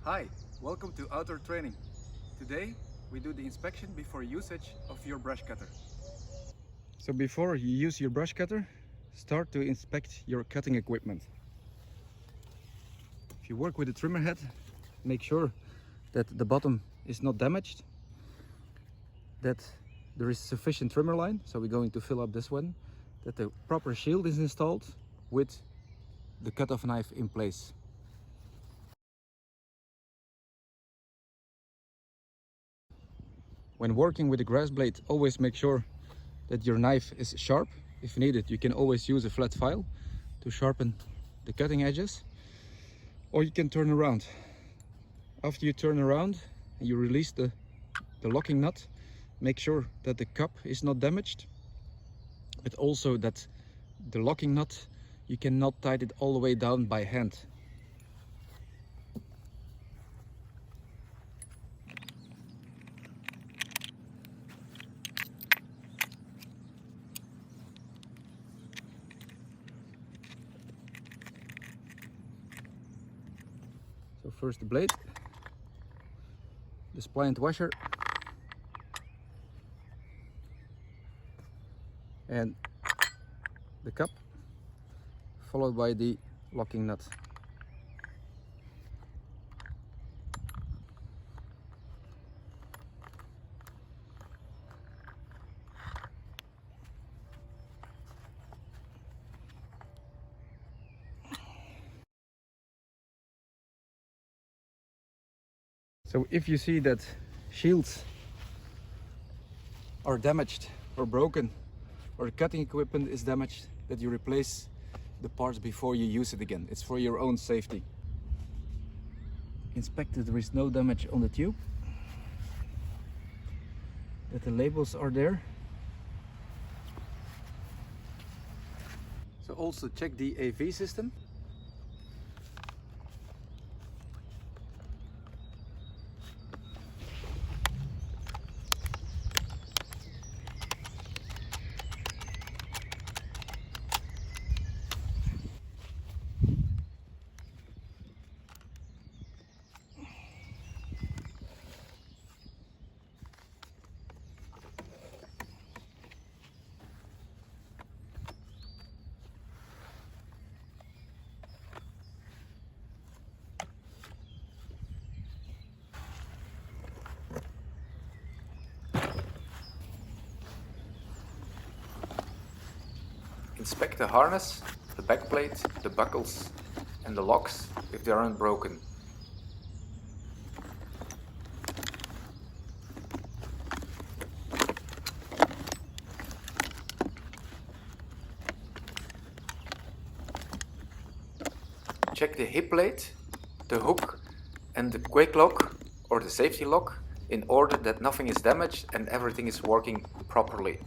Hi, welcome to Outdoor Training. Today we do the inspection before usage of your brush cutter. So before you use your brush cutter, start to inspect your cutting equipment. If you work with a trimmer head, make sure that the bottom is not damaged, that there is sufficient trimmer line, so we're going to fill up this one, that the proper shield is installed with the cut-off knife in place. When working with a grass blade, always make sure that your knife is sharp. If needed, you can always use a flat file to sharpen the cutting edges, or you can turn around. After you turn around and you release the locking nut, make sure that the cup is not damaged, but also that the locking nut, you cannot tighten it all the way down by hand. So first the blade, the splint washer, and the cup, followed by the locking nut. So if you see that shields are damaged or broken, or the cutting equipment is damaged, that you replace the parts before you use it again. It's for your own safety. Inspect that there is no damage on the tube, that the labels are there. So also check the AV system. Inspect the harness, the backplate, the buckles and the locks if they aren't broken. Check the hip plate, the hook and the quick lock or the safety lock in order that nothing is damaged and everything is working properly.